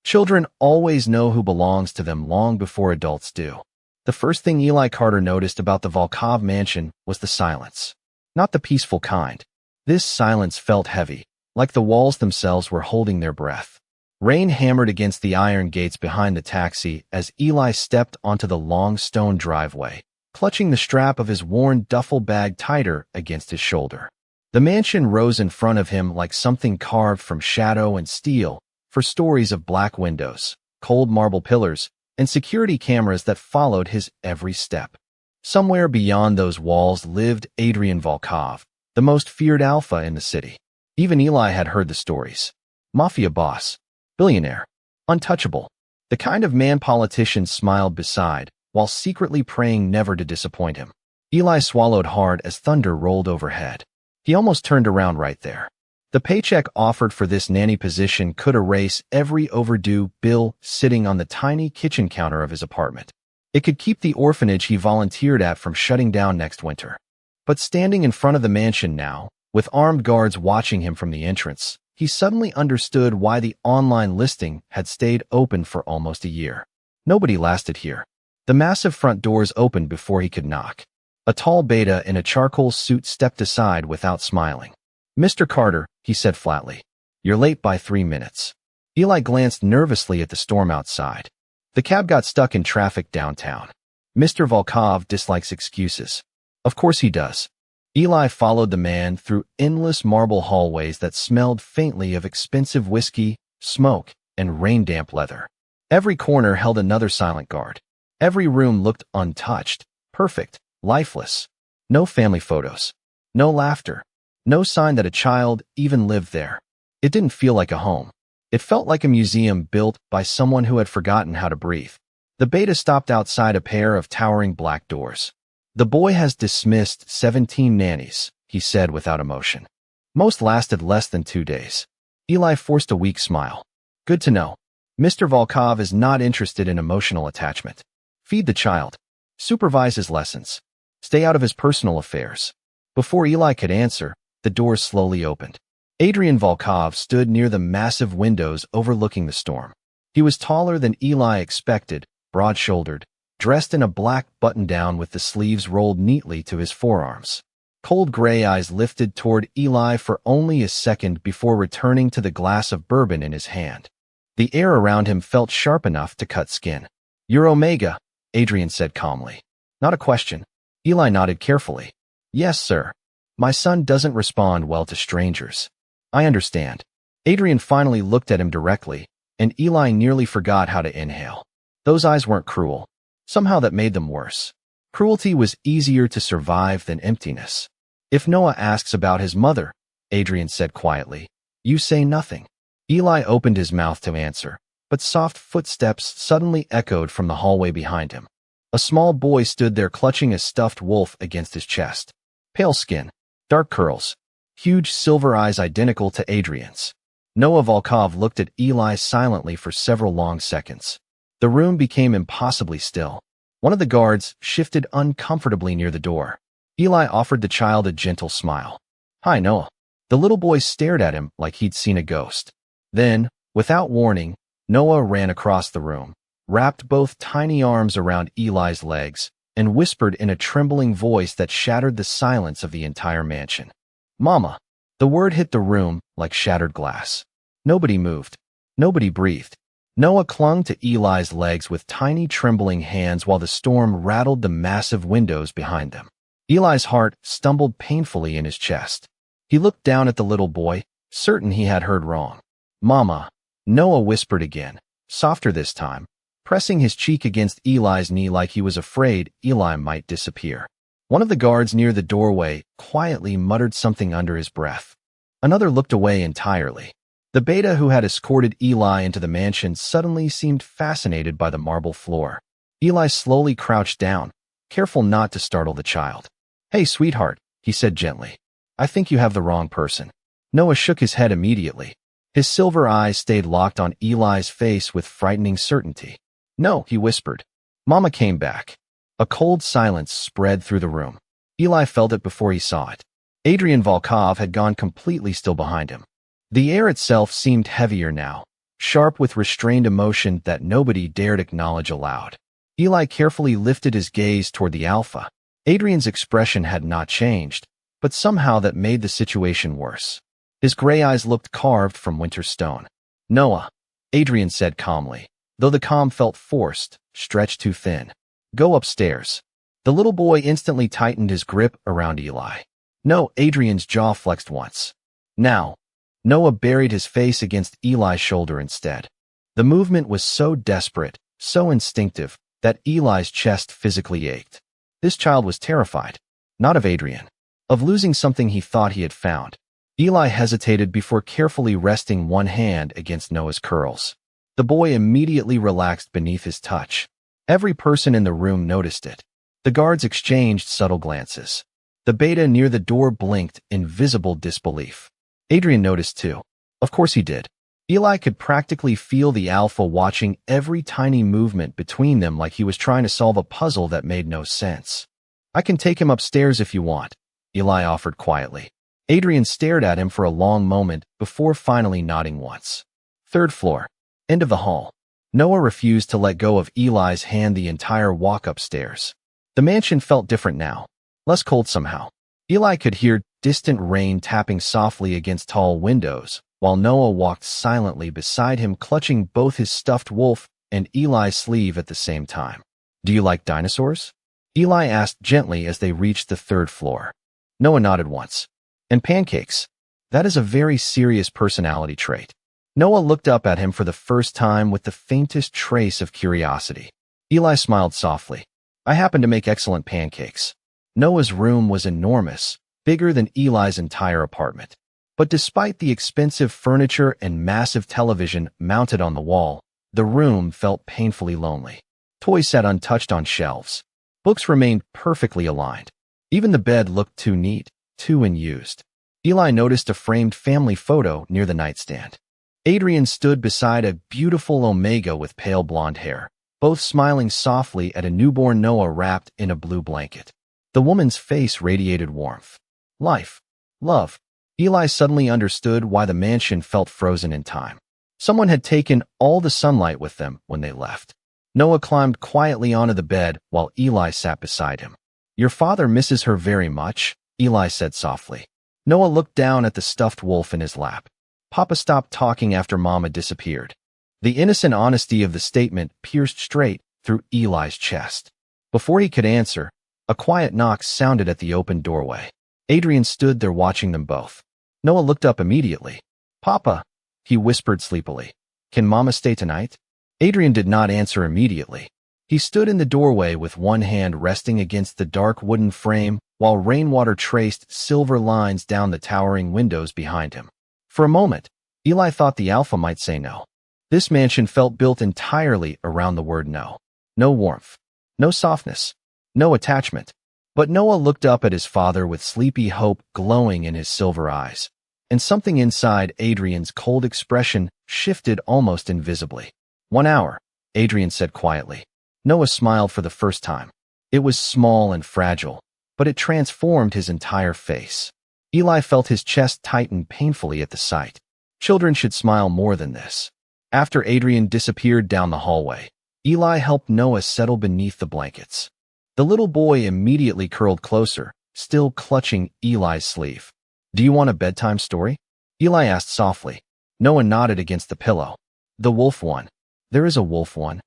Children always know who belongs to them long before adults do. The first thing Eli Carter noticed about the Volkov mansion was the silence. Not the peaceful kind. This silence felt heavy, like the walls themselves were holding their breath. Rain hammered against the iron gates behind the taxi as Eli stepped onto the long stone driveway, clutching the strap of his worn duffel bag tighter against his shoulder. The mansion rose in front of him like something carved from shadow and steel, for stories of black windows, cold marble pillars, and security cameras that followed his every step. Somewhere beyond those walls lived Adrian Volkov, the most feared alpha in the city. Even Eli had heard the stories. Mafia boss, billionaire, untouchable, the kind of man politicians smiled beside, while secretly praying never to disappoint him. Eli swallowed hard as thunder rolled overhead. He almost turned around right there. The paycheck offered for this nanny position could erase every overdue bill sitting on the tiny kitchen counter of his apartment. It could keep the orphanage he volunteered at from shutting down next winter. But standing in front of the mansion now, with armed guards watching him from the entrance, he suddenly understood why the online listing had stayed open for almost a year. Nobody lasted here. The massive front doors opened before he could knock. A tall beta in a charcoal suit stepped aside without smiling. "Mr. Carter," he said flatly, "you're late by 3 minutes." Eli glanced nervously at the storm outside. The cab got stuck in traffic downtown. Mr. Volkov dislikes excuses. Of course he does. Eli followed the man through endless marble hallways that smelled faintly of expensive whiskey, smoke, and rain-damp leather. Every corner held another silent guard. Every room looked untouched, perfect, lifeless. No family photos. No laughter. No sign that a child even lived there. It didn't feel like a home. It felt like a museum built by someone who had forgotten how to breathe. The beta stopped outside a pair of towering black doors. "The boy has dismissed 17 nannies," he said without emotion. "Most lasted less than 2 days." Eli forced a weak smile. "Good to know. Mr. Volkov is not interested in emotional attachment. Feed the child. Supervise his lessons. Stay out of his personal affairs." Before Eli could answer, the doors slowly opened. Adrian Volkov stood near the massive windows overlooking the storm. He was taller than Eli expected, broad-shouldered, dressed in a black button-down with the sleeves rolled neatly to his forearms. Cold gray eyes lifted toward Eli for only a second before returning to the glass of bourbon in his hand. The air around him felt sharp enough to cut skin. "You're Omega," Adrian said calmly. "Not a question." Eli nodded carefully. "Yes, sir. My son doesn't respond well to strangers." "I understand." Adrian finally looked at him directly, and Eli nearly forgot how to inhale. Those eyes weren't cruel. Somehow that made them worse. Cruelty was easier to survive than emptiness. "If Noah asks about his mother," Adrian said quietly, "you say nothing." Eli opened his mouth to answer, but soft footsteps suddenly echoed from the hallway behind him. A small boy stood there clutching a stuffed wolf against his chest. Pale skin, dark curls, huge silver eyes identical to Adrian's. Noah Volkov looked at Eli silently for several long seconds. The room became impossibly still. One of the guards shifted uncomfortably near the door. Eli offered the child a gentle smile. "Hi, Noah." The little boy stared at him like he'd seen a ghost. Then, without warning, Noah ran across the room, wrapped both tiny arms around Eli's legs, and whispered in a trembling voice that shattered the silence of the entire mansion. "Mama." The word hit the room like shattered glass. Nobody moved. Nobody breathed. Noah clung to Eli's legs with tiny trembling hands while the storm rattled the massive windows behind them. Eli's heart stumbled painfully in his chest. He looked down at the little boy, certain he had heard wrong. "Mama," Noah whispered again, softer this time, pressing his cheek against Eli's knee like he was afraid Eli might disappear. One of the guards near the doorway quietly muttered something under his breath. Another looked away entirely. The beta who had escorted Eli into the mansion suddenly seemed fascinated by the marble floor. Eli slowly crouched down, careful not to startle the child. "Hey, sweetheart," he said gently. "I think you have the wrong person." Noah shook his head immediately. His silver eyes stayed locked on Eli's face with frightening certainty. "No," he whispered. Mama came back. A cold silence spread through the room. Eli felt it before he saw it. Adrian Volkov had gone completely still behind him. The air itself seemed heavier now, sharp with restrained emotion that nobody dared acknowledge aloud. Eli carefully lifted his gaze toward the Alpha. Adrian's expression had not changed, but somehow that made the situation worse. His gray eyes looked carved from winter stone. "Noah," Adrian said calmly, though the calm felt forced, stretched too thin. "Go upstairs." The little boy instantly tightened his grip around Eli. "No," Adrian's jaw flexed once. "Now." Noah buried his face against Eli's shoulder instead. The movement was so desperate, so instinctive, that Eli's chest physically ached. This child was terrified, not of Adrian, of losing something he thought he had found. Eli hesitated before carefully resting one hand against Noah's curls. The boy immediately relaxed beneath his touch. Every person in the room noticed it. The guards exchanged subtle glances. The beta near the door blinked in visible disbelief. Adrian noticed too. Of course he did. Eli could practically feel the Alpha watching every tiny movement between them like he was trying to solve a puzzle that made no sense. "I can take him upstairs if you want," Eli offered quietly. Adrian stared at him for a long moment before finally nodding once. "Third floor. End of the hall." Noah refused to let go of Eli's hand the entire walk upstairs. The mansion felt different now, less cold somehow. Eli could hear distant rain tapping softly against tall windows, while Noah walked silently beside him, clutching both his stuffed wolf and Eli's sleeve at the same time. "Do you like dinosaurs?" Eli asked gently as they reached the third floor. Noah nodded once. "And pancakes. That is a very serious personality trait." Noah looked up at him for the first time with the faintest trace of curiosity. Eli smiled softly. "I happen to make excellent pancakes." Noah's room was enormous, bigger than Eli's entire apartment. But despite the expensive furniture and massive television mounted on the wall, the room felt painfully lonely. Toys sat untouched on shelves. Books remained perfectly aligned. Even the bed looked too neat, too unused. Eli noticed a framed family photo near the nightstand. Adrian stood beside a beautiful Omega with pale blonde hair, both smiling softly at a newborn Noah wrapped in a blue blanket. The woman's face radiated warmth, life, love. Eli suddenly understood why the mansion felt frozen in time. Someone had taken all the sunlight with them when they left. Noah climbed quietly onto the bed while Eli sat beside him. "Your father misses her very much," Eli said softly. Noah looked down at the stuffed wolf in his lap. "Papa stopped talking after Mama disappeared." The innocent honesty of the statement pierced straight through Eli's chest. Before he could answer, a quiet knock sounded at the open doorway. Adrian stood there watching them both. Noah looked up immediately. "Papa," he whispered sleepily. "Can Mama stay tonight?" Adrian did not answer immediately. He stood in the doorway with one hand resting against the dark wooden frame while rainwater traced silver lines down the towering windows behind him. For a moment, Eli thought the Alpha might say no. This mansion felt built entirely around the word no. No warmth, no softness, no attachment. But Noah looked up at his father with sleepy hope glowing in his silver eyes, and something inside Adrian's cold expression shifted almost invisibly. "1 hour," Adrian said quietly. Noah smiled for the first time. It was small and fragile, but it transformed his entire face. Eli felt his chest tighten painfully at the sight. Children should smile more than this. After Adrian disappeared down the hallway, Eli helped Noah settle beneath the blankets. The little boy immediately curled closer, still clutching Eli's sleeve. "Do you want a bedtime story?" Eli asked softly. Noah nodded against the pillow. "The wolf one." "There is a wolf one.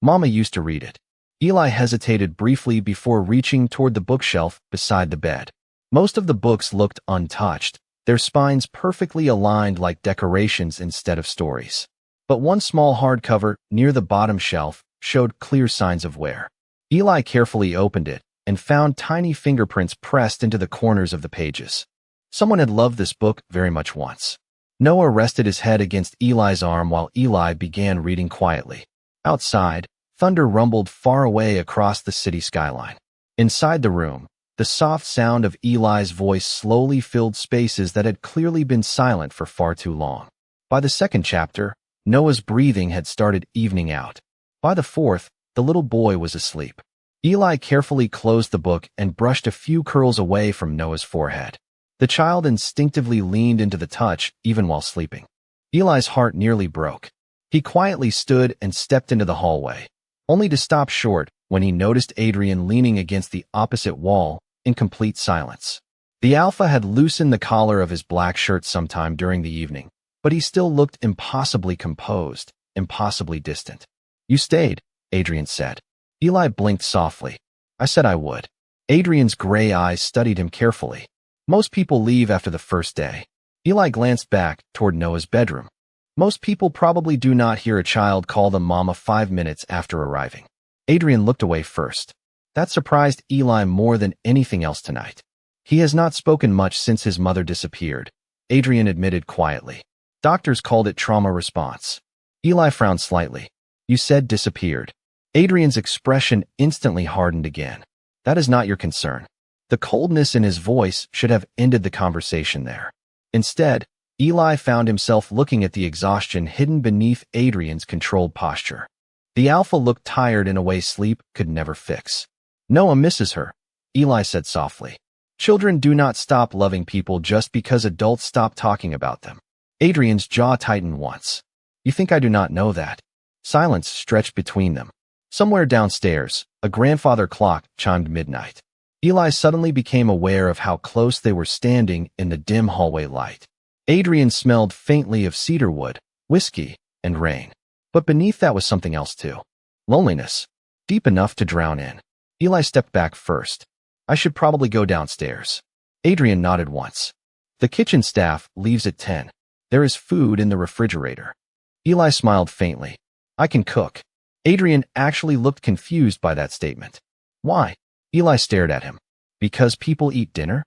Mama used to read it." Eli hesitated briefly before reaching toward the bookshelf beside the bed. Most of the books looked untouched, their spines perfectly aligned like decorations instead of stories. But one small hardcover near the bottom shelf showed clear signs of wear. Eli carefully opened it and found tiny fingerprints pressed into the corners of the pages. Someone had loved this book very much once. Noah rested his head against Eli's arm while Eli began reading quietly. Outside, thunder rumbled far away across the city skyline. Inside the room, the soft sound of Eli's voice slowly filled spaces that had clearly been silent for far too long. By the second chapter, Noah's breathing had started evening out. By the fourth, the little boy was asleep. Eli carefully closed the book and brushed a few curls away from Noah's forehead. The child instinctively leaned into the touch even while sleeping. Eli's heart nearly broke. He quietly stood and stepped into the hallway, only to stop short when he noticed Adrian leaning against the opposite wall in complete silence. The Alpha had loosened the collar of his black shirt sometime during the evening, but he still looked impossibly composed, impossibly distant. "You stayed," Adrian said. Eli blinked softly. "I said I would." Adrian's gray eyes studied him carefully. "Most people leave after the first day." Eli glanced back toward Noah's bedroom. "Most people probably do not hear a child call them mama 5 minutes after arriving." Adrian looked away first. That surprised Eli more than anything else tonight. "He has not spoken much since his mother disappeared," Adrian admitted quietly. "Doctors called it trauma response." Eli frowned slightly. "You said disappeared." Adrian's expression instantly hardened again. "That is not your concern." The coldness in his voice should have ended the conversation there. Instead, Eli found himself looking at the exhaustion hidden beneath Adrian's controlled posture. The Alpha looked tired in a way sleep could never fix. "Noah misses her," Eli said softly. "Children do not stop loving people just because adults stop talking about them." Adrian's jaw tightened once. "You think I do not know that?" Silence stretched between them. Somewhere downstairs, a grandfather clock chimed midnight. Eli suddenly became aware of how close they were standing in the dim hallway light. Adrian smelled faintly of cedarwood, whiskey, and rain. But beneath that was something else too. Loneliness. Deep enough to drown in. Eli stepped back first. "I should probably go downstairs." Adrian nodded once. "The kitchen staff leaves at 10. There is food in the refrigerator." Eli smiled faintly. "I can cook." Adrian actually looked confused by that statement. "Why?" Eli stared at him. "Because people eat dinner?"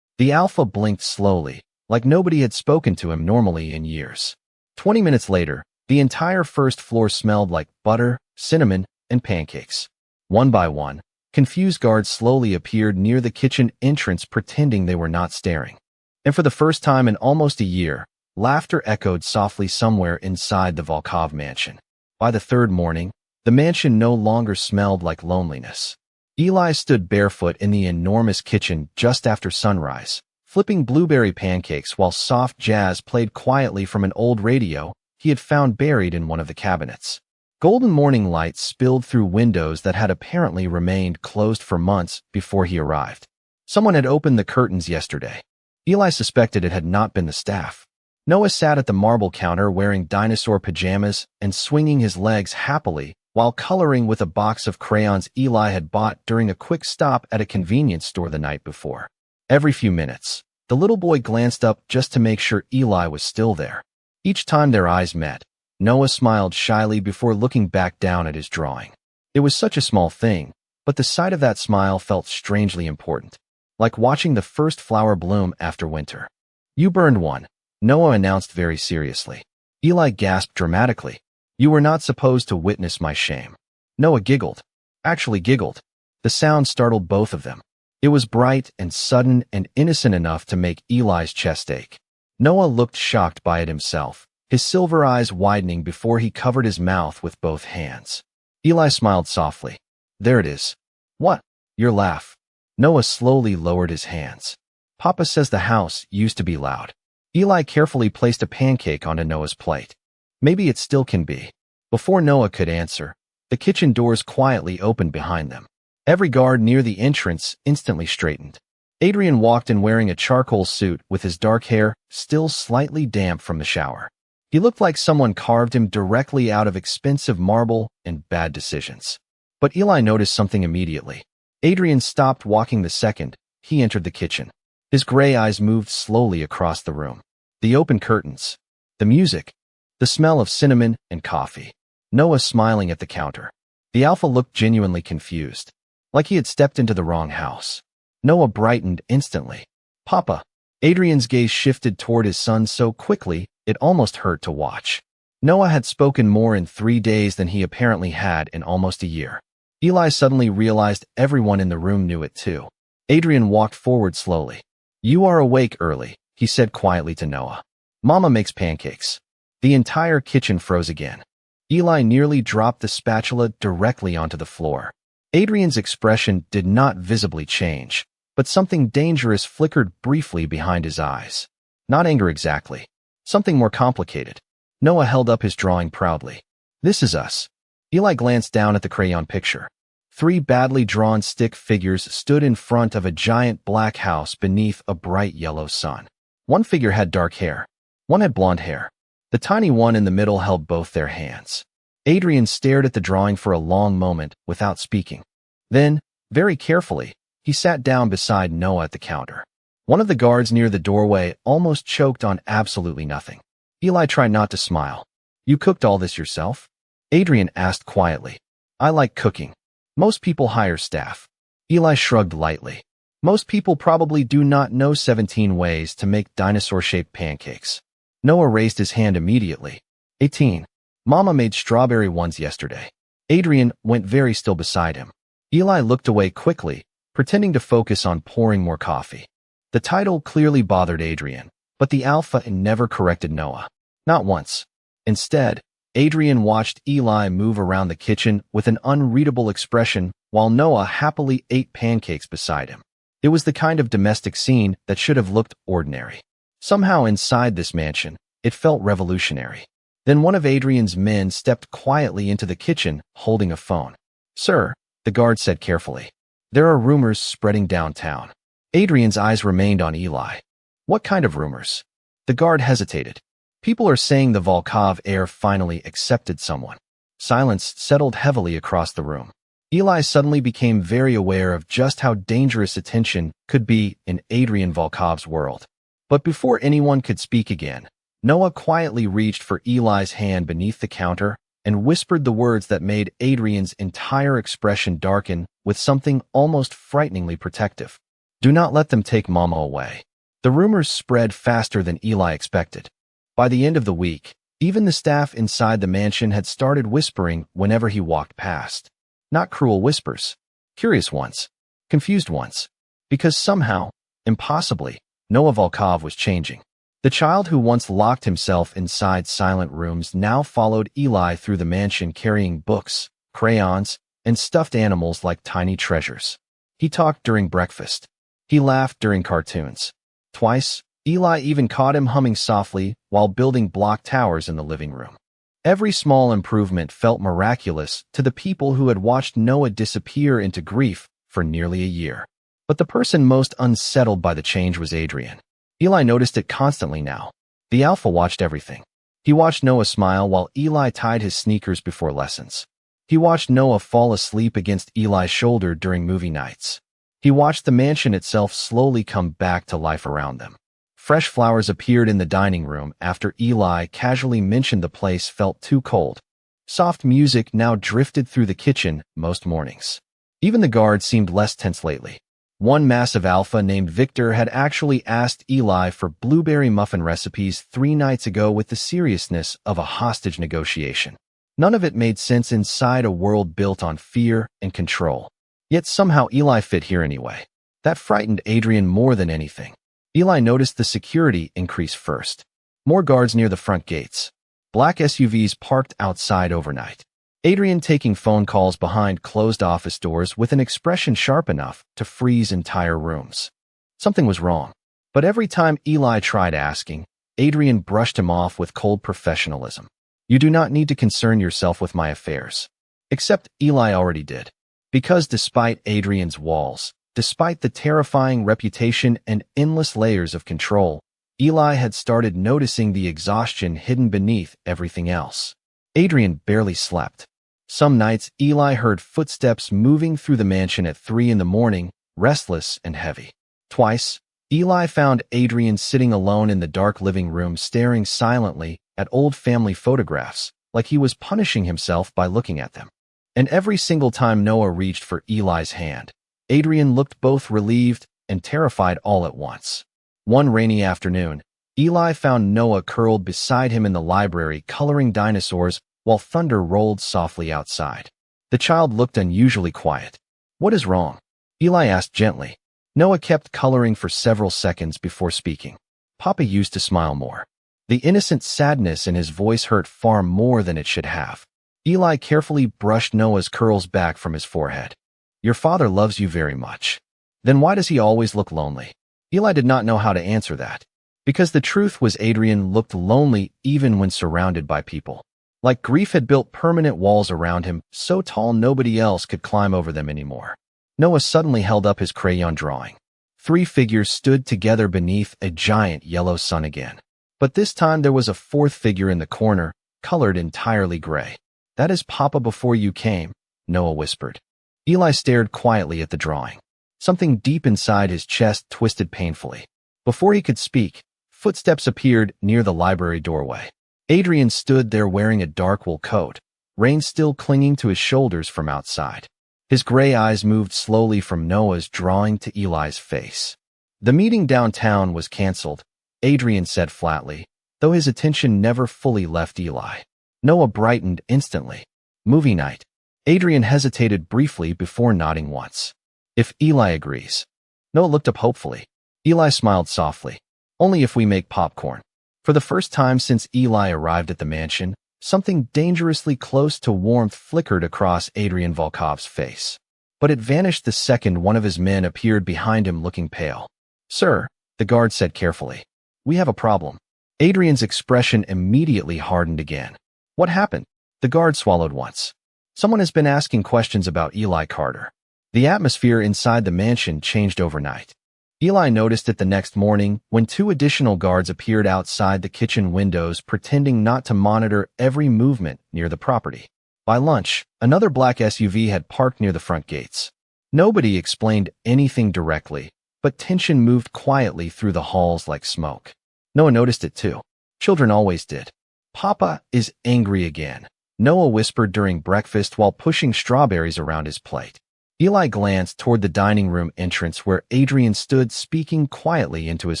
The Alpha blinked slowly, like nobody had spoken to him normally in years. 20 minutes later, the entire first floor smelled like butter, cinnamon, and pancakes. One by one, confused guards slowly appeared near the kitchen entrance pretending they were not staring. And for the first time in almost a year, laughter echoed softly somewhere inside the Volkov mansion. By the third morning, the mansion no longer smelled like loneliness. Eli stood barefoot in the enormous kitchen just after sunrise, flipping blueberry pancakes while soft jazz played quietly from an old radio he had found buried in one of the cabinets. Golden morning light spilled through windows that had apparently remained closed for months before he arrived. Someone had opened the curtains yesterday. Eli suspected it had not been the staff. Noah sat at the marble counter wearing dinosaur pajamas and swinging his legs happily while coloring with a box of crayons Eli had bought during a quick stop at a convenience store the night before. Every few minutes, the little boy glanced up just to make sure Eli was still there. Each time their eyes met, Noah smiled shyly before looking back down at his drawing. It was such a small thing, but the sight of that smile felt strangely important, like watching the first flower bloom after winter. "You burned one," Noah announced very seriously. Eli gasped dramatically. "You were not supposed to witness my shame." Noah giggled. Actually giggled. The sound startled both of them. It was bright and sudden and innocent enough to make Eli's chest ache. Noah looked shocked by it himself, his silver eyes widening before he covered his mouth with both hands. Eli smiled softly. "There it is." "What?" "Your laugh." Noah slowly lowered his hands. "Papa says the house used to be loud." Eli carefully placed a pancake onto Noah's plate. "Maybe it still can be." Before Noah could answer, the kitchen doors quietly opened behind them. Every guard near the entrance instantly straightened. Adrian walked in wearing a charcoal suit with his dark hair still slightly damp from the shower. He looked like someone carved him directly out of expensive marble and bad decisions. But Eli noticed something immediately. Adrian stopped walking the second he entered the kitchen. His gray eyes moved slowly across the room. The open curtains, the music, the smell of cinnamon and coffee. Noah smiling at the counter. The Alpha looked genuinely confused, like he had stepped into the wrong house. Noah brightened instantly. "Papa." Adrian's gaze shifted toward his son so quickly it almost hurt to watch. Noah had spoken more in 3 days than he apparently had in almost a year. Eli suddenly realized everyone in the room knew it too. Adrian walked forward slowly. "You are awake early," he said quietly to Noah. "Mama makes pancakes." The entire kitchen froze again. Eli nearly dropped the spatula directly onto the floor. Adrian's expression did not visibly change, but something dangerous flickered briefly behind his eyes. Not anger exactly. Something more complicated. Noah held up his drawing proudly. This is us. Eli glanced down at the crayon picture. 3 badly drawn stick figures stood in front of a giant black house beneath a bright yellow sun. One figure had dark hair. One had blonde hair. The tiny one in the middle held both their hands. Adrian stared at the drawing for a long moment without speaking. Then, very carefully, he sat down beside Noah at the counter. One of the guards near the doorway almost choked on absolutely nothing. Eli tried not to smile. You cooked all this yourself? Adrian asked quietly. I like cooking. Most people hire staff. Eli shrugged lightly. Most people probably do not know 17 ways to make dinosaur-shaped pancakes. Noah raised his hand immediately. 18. Mama made strawberry ones yesterday. Adrian went very still beside him. Eli looked away quickly, pretending to focus on pouring more coffee. The title clearly bothered Adrian, but the Alpha never corrected Noah. Not once. Instead, Adrian watched Eli move around the kitchen with an unreadable expression while Noah happily ate pancakes beside him. It was the kind of domestic scene that should have looked ordinary. Somehow inside this mansion, it felt revolutionary. Then one of Adrian's men stepped quietly into the kitchen, holding a phone. Sir, the guard said carefully. There are rumors spreading downtown. Adrian's eyes remained on Eli. What kind of rumors? The guard hesitated. People are saying the Volkov heir finally accepted someone. Silence settled heavily across the room. Eli suddenly became very aware of just how dangerous attention could be in Adrian Volkov's world. But before anyone could speak again, Noah quietly reached for Eli's hand beneath the counter and whispered the words that made Adrian's entire expression darken with something almost frighteningly protective. Do not let them take Mama away. The rumors spread faster than Eli expected. By the end of the week, even the staff inside the mansion had started whispering whenever he walked past. Not cruel whispers. Curious ones. Confused ones. Because somehow, impossibly, Noah Volkov was changing. The child who once locked himself inside silent rooms now followed Eli through the mansion carrying books, crayons, and stuffed animals like tiny treasures. He talked during breakfast. He laughed during cartoons. Twice, Eli even caught him humming softly while building block towers in the living room. Every small improvement felt miraculous to the people who had watched Noah disappear into grief for nearly a year. But the person most unsettled by the change was Adrian. Eli noticed it constantly now. The Alpha watched everything. He watched Noah smile while Eli tied his sneakers before lessons. He watched Noah fall asleep against Eli's shoulder during movie nights. He watched the mansion itself slowly come back to life around them. Fresh flowers appeared in the dining room after Eli casually mentioned the place felt too cold. Soft music now drifted through the kitchen most mornings. Even the guard seemed less tense lately. One massive Alpha named Victor had actually asked Eli for blueberry muffin recipes 3 nights ago with the seriousness of a hostage negotiation. None of it made sense inside a world built on fear and control. Yet somehow Eli fit here anyway. That frightened Adrian more than anything. Eli noticed the security increase first. More guards near the front gates. Black SUVs parked outside overnight. Adrian taking phone calls behind closed office doors with an expression sharp enough to freeze entire rooms. Something was wrong. But every time Eli tried asking, Adrian brushed him off with cold professionalism. You do not need to concern yourself with my affairs. Except Eli already did. Because despite Adrian's walls, despite the terrifying reputation and endless layers of control, Eli had started noticing the exhaustion hidden beneath everything else. Adrian barely slept. Some nights, Eli heard footsteps moving through the mansion at 3 in the morning, restless and heavy. Twice, Eli found Adrian sitting alone in the dark living room staring silently at old family photographs, like he was punishing himself by looking at them. And every single time Noah reached for Eli's hand, Adrian looked both relieved and terrified all at once. One rainy afternoon, Eli found Noah curled beside him in the library coloring dinosaurs while thunder rolled softly outside. The child looked unusually quiet. What is wrong? Eli asked gently. Noah kept coloring for several seconds before speaking. Papa used to smile more. The innocent sadness in his voice hurt far more than it should have. Eli carefully brushed Noah's curls back from his forehead. Your father loves you very much. Then why does he always look lonely? Eli did not know how to answer that. Because the truth was Adrian looked lonely even when surrounded by people. Like grief had built permanent walls around him, so tall nobody else could climb over them anymore. Noah suddenly held up his crayon drawing. 3 figures stood together beneath a giant yellow sun again. But this time there was a 4th figure in the corner, colored entirely gray. "That is Papa before you came," Noah whispered. Eli stared quietly at the drawing. Something deep inside his chest twisted painfully. Before he could speak, footsteps appeared near the library doorway. Adrian stood there wearing a dark wool coat, rain still clinging to his shoulders from outside. His gray eyes moved slowly from Noah's drawing to Eli's face. "The meeting downtown was canceled," Adrian said flatly, though his attention never fully left Eli. Noah brightened instantly. "Movie night." Adrian hesitated briefly before nodding once. "If Eli agrees." Noah looked up hopefully. Eli smiled softly. "Only if we make popcorn." For the first time since Eli arrived at the mansion, something dangerously close to warmth flickered across Adrian Volkov's face. But it vanished the second one of his men appeared behind him looking pale. "Sir," the guard said carefully, "we have a problem." Adrian's expression immediately hardened again. "What happened?" The guard swallowed once. "Someone has been asking questions about Eli Carter." The atmosphere inside the mansion changed overnight. Eli noticed it the next morning when 2 additional guards appeared outside the kitchen windows pretending not to monitor every movement near the property. By lunch, another black SUV had parked near the front gates. Nobody explained anything directly, but tension moved quietly through the halls like smoke. Noah noticed it too. Children always did. "Papa is angry again," Noah whispered during breakfast while pushing strawberries around his plate. Eli glanced toward the dining room entrance where Adrian stood speaking quietly into his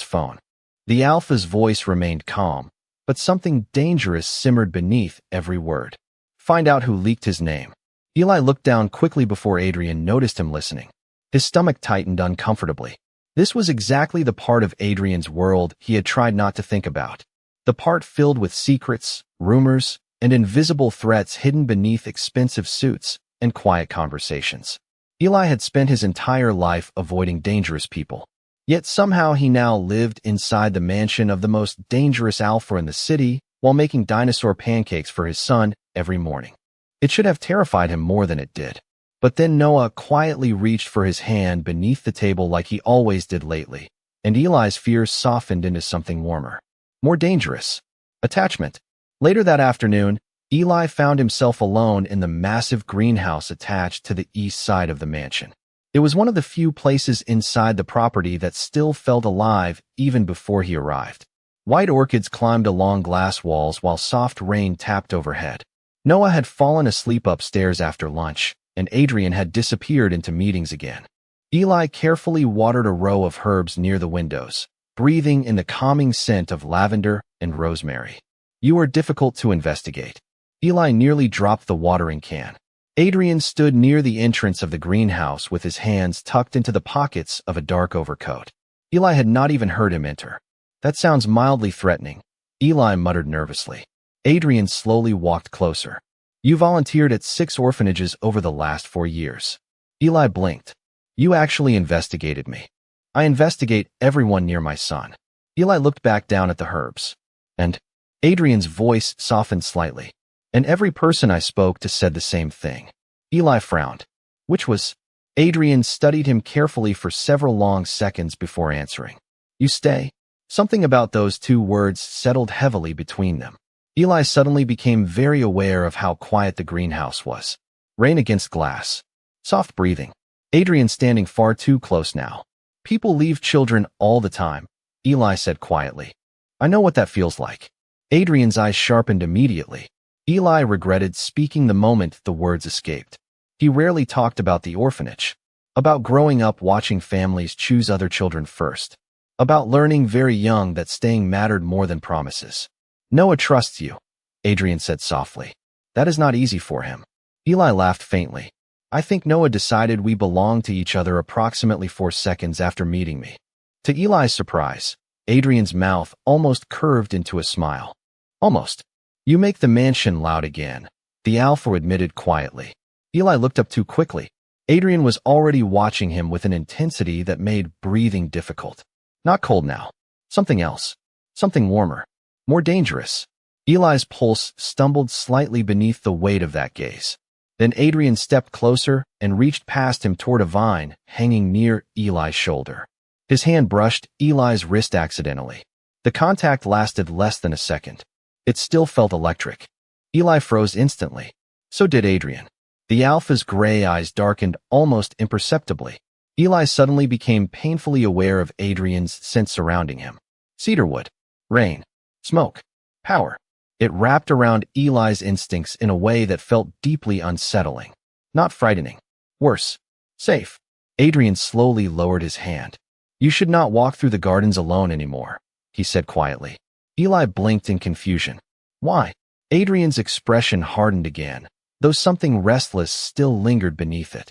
phone. The Alpha's voice remained calm, but something dangerous simmered beneath every word. "Find out who leaked his name." Eli looked down quickly before Adrian noticed him listening. His stomach tightened uncomfortably. This was exactly the part of Adrian's world he had tried not to think about. The part filled with secrets, rumors, and invisible threats hidden beneath expensive suits and quiet conversations. Eli had spent his entire life avoiding dangerous people. Yet somehow he now lived inside the mansion of the most dangerous alpha in the city while making dinosaur pancakes for his son every morning. It should have terrified him more than it did. But then Noah quietly reached for his hand beneath the table like he always did lately, and Eli's fears softened into something warmer. More dangerous. Attachment. Later that afternoon, Eli found himself alone in the massive greenhouse attached to the east side of the mansion. It was one of the few places inside the property that still felt alive even before he arrived. White orchids climbed along glass walls while soft rain tapped overhead. Noah had fallen asleep upstairs after lunch, and Adrian had disappeared into meetings again. Eli carefully watered a row of herbs near the windows, breathing in the calming scent of lavender and rosemary. "You are difficult to investigate." Eli nearly dropped the watering can. Adrian stood near the entrance of the greenhouse with his hands tucked into the pockets of a dark overcoat. Eli had not even heard him enter. "That sounds mildly threatening," Eli muttered nervously. Adrian slowly walked closer. "You volunteered at 6 orphanages over the last 4 years." Eli blinked. "You actually investigated me." "I investigate everyone near my son." Eli looked back down at the herbs. "And?" Adrian's voice softened slightly. "And every person I spoke to said the same thing." Eli frowned. "Which was?" Adrian studied him carefully for several long seconds before answering. "You stay?" Something about those 2 words settled heavily between them. Eli suddenly became very aware of how quiet the greenhouse was. Rain against glass. Soft breathing. Adrian standing far too close now. "People leave children all the time," Eli said quietly. "I know what that feels like." Adrian's eyes sharpened immediately. Eli regretted speaking the moment the words escaped. He rarely talked about the orphanage, about growing up watching families choose other children first, about learning very young that staying mattered more than promises. "Noah trusts you," Adrian said softly. "That is not easy for him." Eli laughed faintly. "I think Noah decided we belonged to each other approximately 4 seconds after meeting me." To Eli's surprise, Adrian's mouth almost curved into a smile. "Almost." "You make the mansion loud again," the Alpha admitted quietly. Eli looked up too quickly. Adrian was already watching him with an intensity that made breathing difficult. Not cold now. Something else. Something warmer. More dangerous. Eli's pulse stumbled slightly beneath the weight of that gaze. Then Adrian stepped closer and reached past him toward a vine hanging near Eli's shoulder. His hand brushed Eli's wrist accidentally. The contact lasted less than a second. It still felt electric. Eli froze instantly. So did Adrian. The Alpha's gray eyes darkened almost imperceptibly. Eli suddenly became painfully aware of Adrian's sense surrounding him. Cedarwood. Rain. Smoke. Power. It wrapped around Eli's instincts in a way that felt deeply unsettling. Not frightening. Worse. Safe. Adrian slowly lowered his hand. You should not walk through the gardens alone anymore, he said quietly. Eli blinked in confusion. Why? Adrian's expression hardened again, though something restless still lingered beneath it.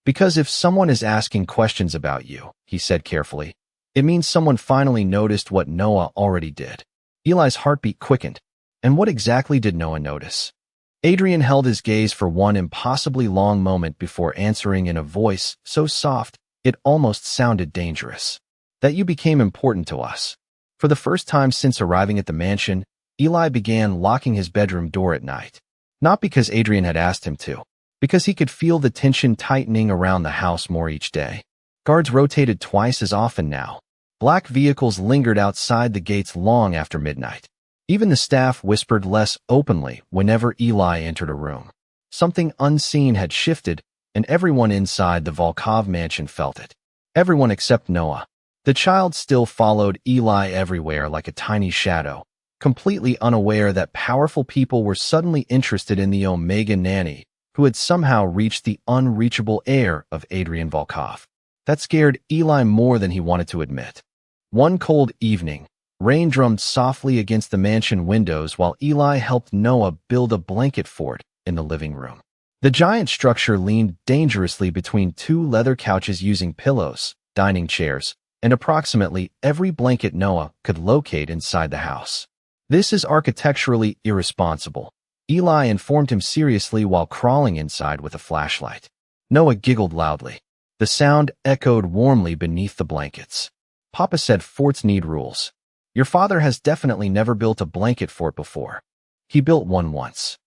Because if someone is asking questions about you, he said carefully, it means someone finally noticed what Noah already did. Eli's heartbeat quickened. And what exactly did Noah notice? Adrian held his gaze for one impossibly long moment before answering in a voice so soft it almost sounded dangerous. That you became important to us. For the first time since arriving at the mansion, Eli began locking his bedroom door at night. Not because Adrian had asked him to, because he could feel the tension tightening around the house more each day. Guards rotated twice as often now. Black vehicles lingered outside the gates long after midnight. Even the staff whispered less openly whenever Eli entered a room. Something unseen had shifted, and everyone inside the Volkov mansion felt it. Everyone except Noah. The child still followed Eli everywhere like a tiny shadow, completely unaware that powerful people were suddenly interested in the Omega Nanny, who had somehow reached the unreachable heir of Adrian Volkov. That scared Eli more than he wanted to admit. One cold evening, rain drummed softly against the mansion windows while Eli helped Noah build a blanket fort in the living room. The giant structure leaned dangerously between two leather couches using pillows, dining chairs, and approximately every blanket Noah could locate inside the house. This is architecturally irresponsible, Eli informed him seriously while crawling inside with a flashlight. Noah giggled loudly. The sound echoed warmly beneath the blankets. Papa said forts need rules. Your father has definitely never built a blanket fort before. He built one once.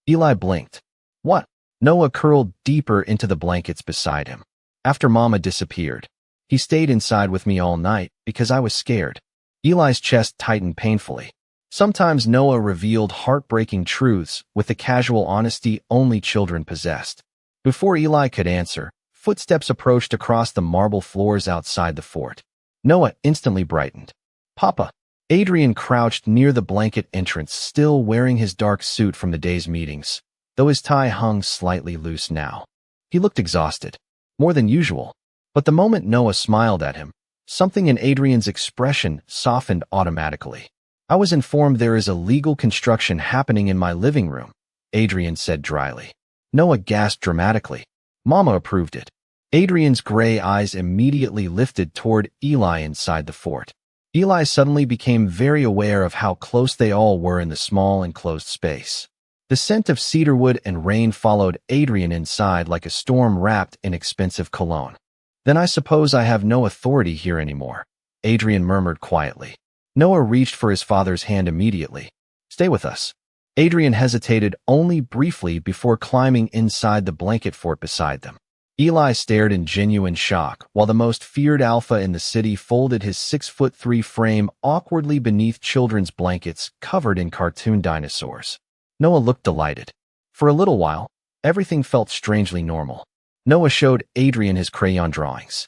Eli blinked. What? Noah curled deeper into the blankets beside him. After Mama disappeared. He stayed inside with me all night because I was scared. Eli's chest tightened painfully. Sometimes Noah revealed heartbreaking truths with the casual honesty only children possessed. Before Eli could answer, footsteps approached across the marble floors outside the fort. Noah instantly brightened. Papa. Adrian crouched near the blanket entrance, still wearing his dark suit from the day's meetings, though his tie hung slightly loose now. He looked exhausted, more than usual. But the moment Noah smiled at him, something in Adrian's expression softened automatically. I was informed there is a legal construction happening in my living room, Adrian said dryly. Noah gasped dramatically. Mama approved it. Adrian's gray eyes immediately lifted toward Eli inside the fort. Eli suddenly became very aware of how close they all were in the small enclosed space. The scent of cedarwood and rain followed Adrian inside like a storm wrapped in expensive cologne. Then I suppose I have no authority here anymore, Adrian murmured quietly. Noah reached for his father's hand immediately. Stay with us. Adrian hesitated only briefly before climbing inside the blanket fort beside them. Eli stared in genuine shock while the most feared alpha in the city folded his 6'3" frame awkwardly beneath children's blankets covered in cartoon dinosaurs. Noah looked delighted. For a little while, everything felt strangely normal. Noah showed Adrian his crayon drawings.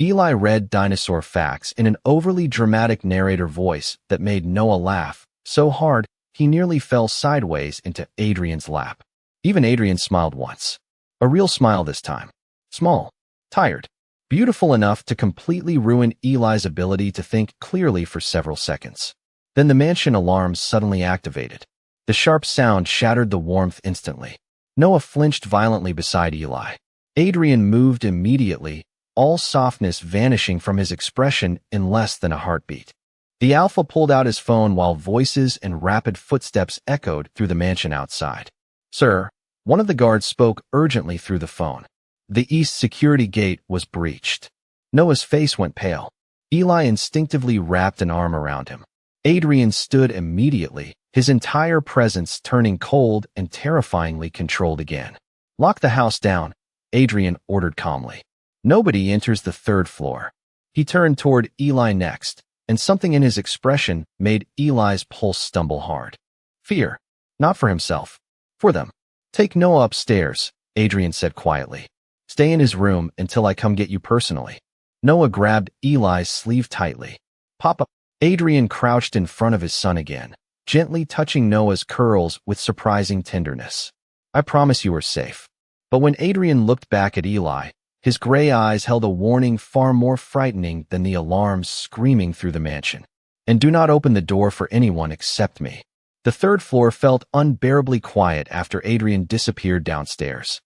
Eli read dinosaur facts in an overly dramatic narrator voice that made Noah laugh so hard he nearly fell sideways into Adrian's lap. Even Adrian smiled once. A real smile this time. Small, tired, beautiful enough to completely ruin Eli's ability to think clearly for several seconds. Then the mansion alarms suddenly activated. The sharp sound shattered the warmth instantly. Noah flinched violently beside Eli. Adrian moved immediately, all softness vanishing from his expression in less than a heartbeat. The Alpha pulled out his phone while voices and rapid footsteps echoed through the mansion outside. Sir, one of the guards spoke urgently through the phone. The east security gate was breached. Noah's face went pale. Eli instinctively wrapped an arm around him. Adrian stood immediately, his entire presence turning cold and terrifyingly controlled again. "Lock the house down," Adrian ordered calmly. "Nobody enters the third floor." He turned toward Eli next, and something in his expression made Eli's pulse stumble hard. Fear. Not for himself. For them. "Take Noah upstairs," Adrian said quietly. "Stay in his room until I come get you personally." Noah grabbed Eli's sleeve tightly. "Papa." Adrian crouched in front of his son again, gently touching Noah's curls with surprising tenderness. "I promise you are safe." But when Adrian looked back at Eli, his gray eyes held a warning far more frightening than the alarms screaming through the mansion. "And do not open the door for anyone except me." The third floor felt unbearably quiet after Adrian disappeared downstairs.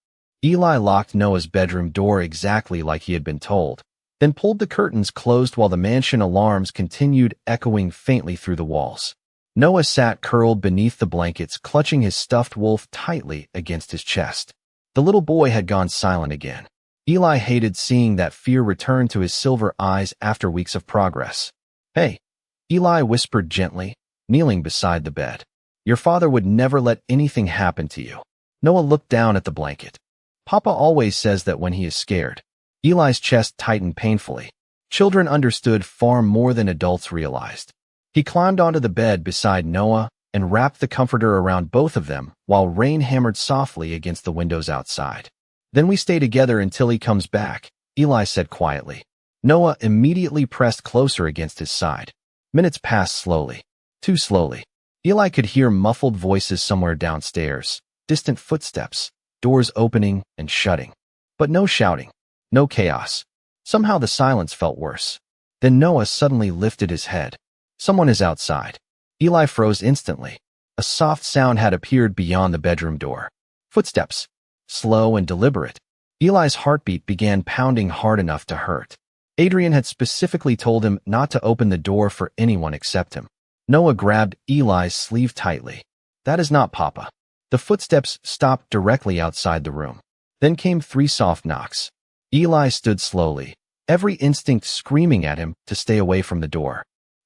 Eli locked Noah's bedroom door exactly like he had been told, then pulled the curtains closed while the mansion alarms continued echoing faintly through the walls. Noah sat curled beneath the blankets, clutching his stuffed wolf tightly against his chest. The little boy had gone silent again. Eli hated seeing that fear return to his silver eyes after weeks of progress. "Hey," Eli whispered gently, kneeling beside the bed. "Your father would never let anything happen to you." Noah looked down at the blanket. "Papa always says that when he is scared." Eli's chest tightened painfully. Children understood far more than adults realized. He climbed onto the bed beside Noah and wrapped the comforter around both of them while rain hammered softly against the windows outside. "Then we stay together until he comes back," Eli said quietly. Noah immediately pressed closer against his side. Minutes passed slowly. Too slowly. Eli could hear muffled voices somewhere downstairs, distant footsteps, doors opening and shutting. But no shouting, no chaos. Somehow the silence felt worse. Then Noah suddenly lifted his head. "Someone is outside." Eli froze instantly. A soft sound had appeared beyond the bedroom door. Footsteps. Slow and deliberate. Eli's heartbeat began pounding hard enough to hurt. Adrian had specifically told him not to open the door for anyone except him. Noah grabbed Eli's sleeve tightly. "That is not Papa." The footsteps stopped directly outside the room. Then came 3 soft knocks. Eli stood slowly, every instinct screaming at him to stay away from the door.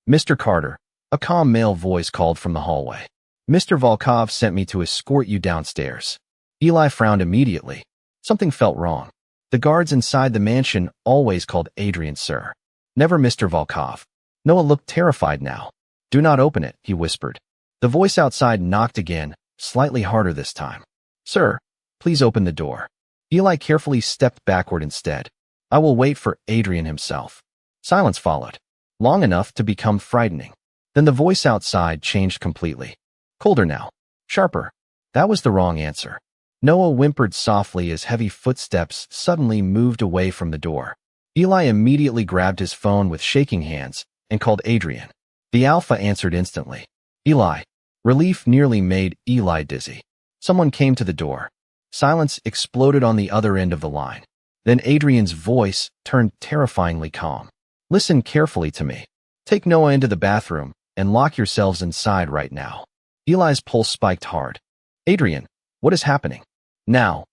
"Mr. Carter," a calm male voice called from the hallway. "Mr. Volkov sent me to escort you downstairs." Eli frowned immediately. Something felt wrong. The guards inside the mansion always called Adrian sir, never Mr. Volkov. Noah looked terrified now. "Do not open it," he whispered. The voice outside knocked again, slightly harder this time. "Sir, please open the door." Eli carefully stepped backward instead. "I will wait for Adrian himself." Silence followed, long enough to become frightening. Then the voice outside changed completely. Colder now. Sharper. That was the wrong answer. Noah whimpered softly as heavy footsteps suddenly moved away from the door. Eli immediately grabbed his phone with shaking hands and called Adrian. The Alpha answered instantly. "Eli." Relief nearly made Eli dizzy. Someone came to the door. Silence exploded on the other end of the line. Then Adrian's voice turned terrifyingly calm. "Listen carefully to me. Take Noah into the bathroom and lock yourselves inside right now." Eli's pulse spiked hard. "Adrian, what is happening?" "Now."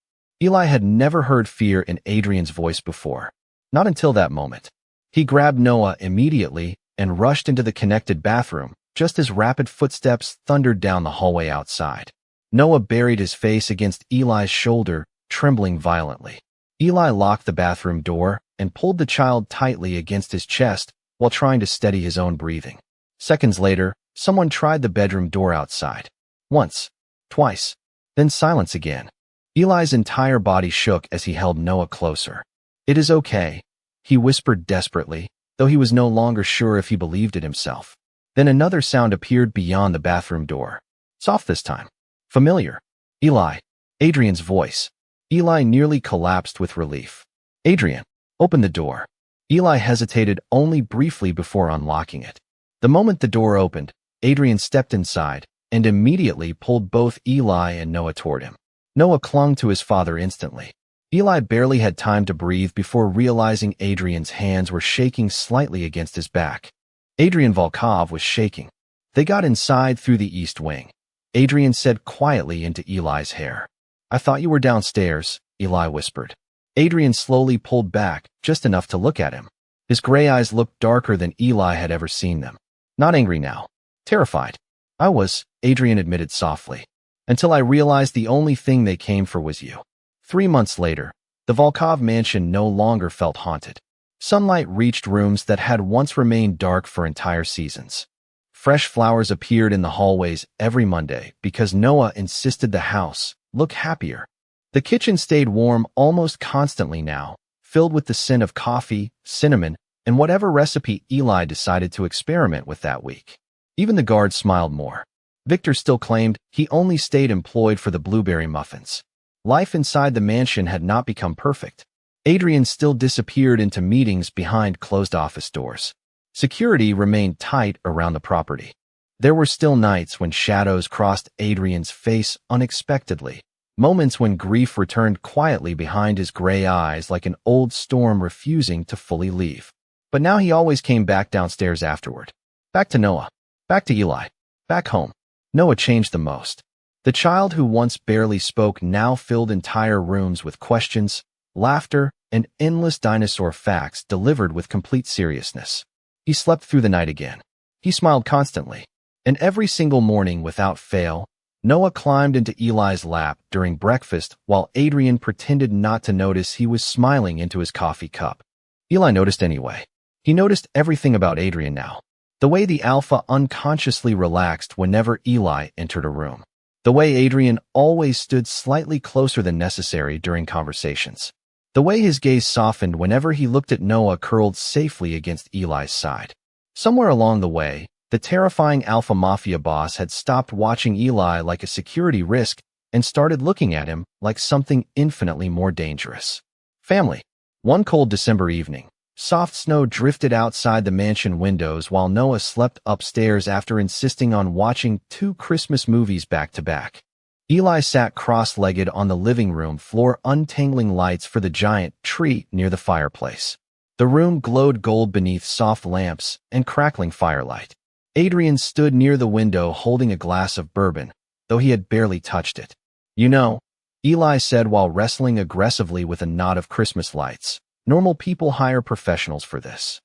Eli had never heard fear in Adrian's voice before. Not until that moment. He grabbed Noah immediately and rushed into the connected bathroom, just as rapid footsteps thundered down the hallway outside. Noah buried his face against Eli's shoulder, trembling violently. Eli locked the bathroom door and pulled the child tightly against his chest while trying to steady his own breathing. Seconds later, someone tried the bedroom door outside. Once. Twice. Then silence again. Eli's entire body shook as he held Noah closer. "It is okay," he whispered desperately, though he was no longer sure if he believed it himself. Then another sound appeared beyond the bathroom door. Soft this time. Familiar. "Eli." Adrian's voice. Eli nearly collapsed with relief. "Adrian, open the door." Eli hesitated only briefly before unlocking it. The moment the door opened, Adrian stepped inside and immediately pulled both Eli and Noah toward him. Noah clung to his father instantly. Eli barely had time to breathe before realizing Adrian's hands were shaking slightly against his back. Adrian Volkov was shaking. They got inside through the east wing. Adrian said quietly into Eli's hair. "I thought you were downstairs," Eli whispered. Adrian slowly pulled back, just enough to look at him. His gray eyes looked darker than Eli had ever seen them. Not angry now. Terrified. I was, Adrian admitted softly. Until I realized the only thing they came for was you. 3 months later, the Volkov mansion no longer felt haunted. Sunlight reached rooms that had once remained dark for entire seasons. Fresh flowers appeared in the hallways every Monday because Noah insisted the house look happier. The kitchen stayed warm almost constantly now, filled with the scent of coffee, cinnamon, and whatever recipe Eli decided to experiment with that week. Even the guards smiled more. Victor still claimed he only stayed employed for the blueberry muffins. Life inside the mansion had not become perfect. Adrian still disappeared into meetings behind closed office doors. Security remained tight around the property. There were still nights when shadows crossed Adrian's face unexpectedly, moments when grief returned quietly behind his gray eyes like an old storm refusing to fully leave. But now he always came back downstairs afterward. Back to Noah. Back to Eli. Back home. Noah changed the most. The child who once barely spoke now filled entire rooms with questions, laughter, and endless dinosaur facts delivered with complete seriousness. He slept through the night again. He smiled constantly. And every single morning without fail, Noah climbed into Eli's lap during breakfast while Adrian pretended not to notice he was smiling into his coffee cup. Eli noticed anyway. He noticed everything about Adrian now. The way the alpha unconsciously relaxed whenever Eli entered a room. The way Adrian always stood slightly closer than necessary during conversations. The way his gaze softened whenever he looked at Noah curled safely against Eli's side. Somewhere along the way, the terrifying Alpha Mafia boss had stopped watching Eli like a security risk and started looking at him like something infinitely more dangerous. Family. One cold December evening, soft snow drifted outside the mansion windows while Noah slept upstairs after insisting on watching 2 Christmas movies back to back. Eli sat cross-legged on the living room floor untangling lights for the giant tree near the fireplace. The room glowed gold beneath soft lamps and crackling firelight. Adrian stood near the window holding a glass of bourbon, though he had barely touched it. You know, Eli said while wrestling aggressively with a knot of Christmas lights. Normal people hire professionals for this.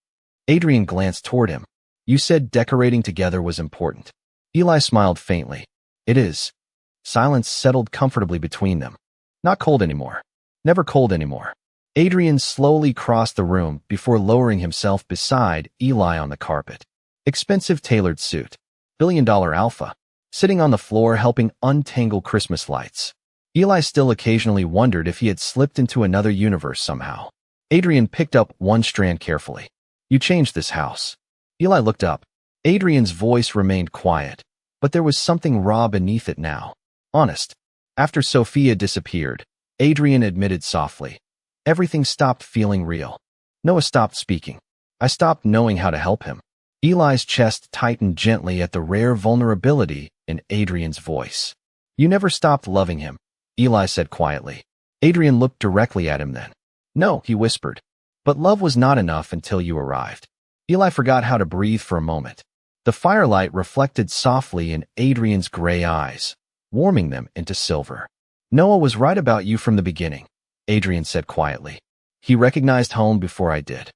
Adrian glanced toward him. You said decorating together was important. Eli smiled faintly. It is. Silence settled comfortably between them. Not cold anymore. Never cold anymore. Adrian slowly crossed the room before lowering himself beside Eli on the carpet. Expensive tailored suit. Billion-dollar alpha. Sitting on the floor helping untangle Christmas lights. Eli still occasionally wondered if he had slipped into another universe somehow. Adrian picked up one strand carefully. You changed this house. Eli looked up. Adrian's voice remained quiet, but there was something raw beneath it now. Honest. After Sophia disappeared, Adrian admitted softly. Everything stopped feeling real. Noah stopped speaking. I stopped knowing how to help him. Eli's chest tightened gently at the rare vulnerability in Adrian's voice. You never stopped loving him, Eli said quietly. Adrian looked directly at him then. No, he whispered. But love was not enough until you arrived. Eli forgot how to breathe for a moment. The firelight reflected softly in Adrian's gray eyes, warming them into silver. Noah was right about you from the beginning, Adrian said quietly. He recognized home before I did.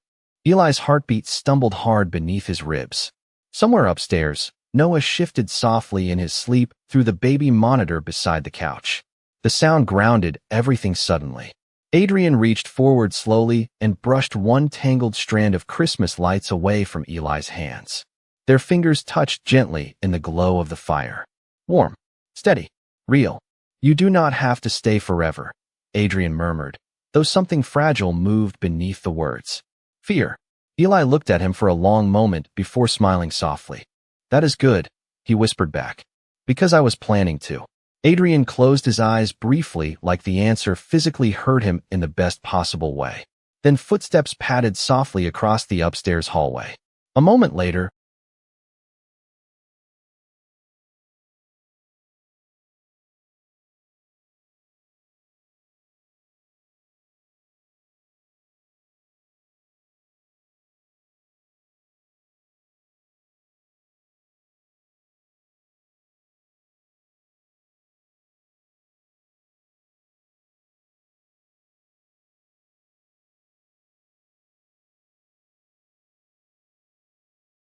Eli's heartbeat stumbled hard beneath his ribs. Somewhere upstairs, Noah shifted softly in his sleep through the baby monitor beside the couch. The sound grounded everything suddenly. Adrian reached forward slowly and brushed one tangled strand of Christmas lights away from Eli's hands. Their fingers touched gently in the glow of the fire. Warm. Steady. Real. You do not have to stay forever, Adrian murmured, though something fragile moved beneath the words. Fear. Eli looked at him for a long moment before smiling softly. That is good, he whispered back. Because I was planning to. Adrian closed his eyes briefly like the answer physically hurt him in the best possible way. Then footsteps padded softly across the upstairs hallway. A moment later,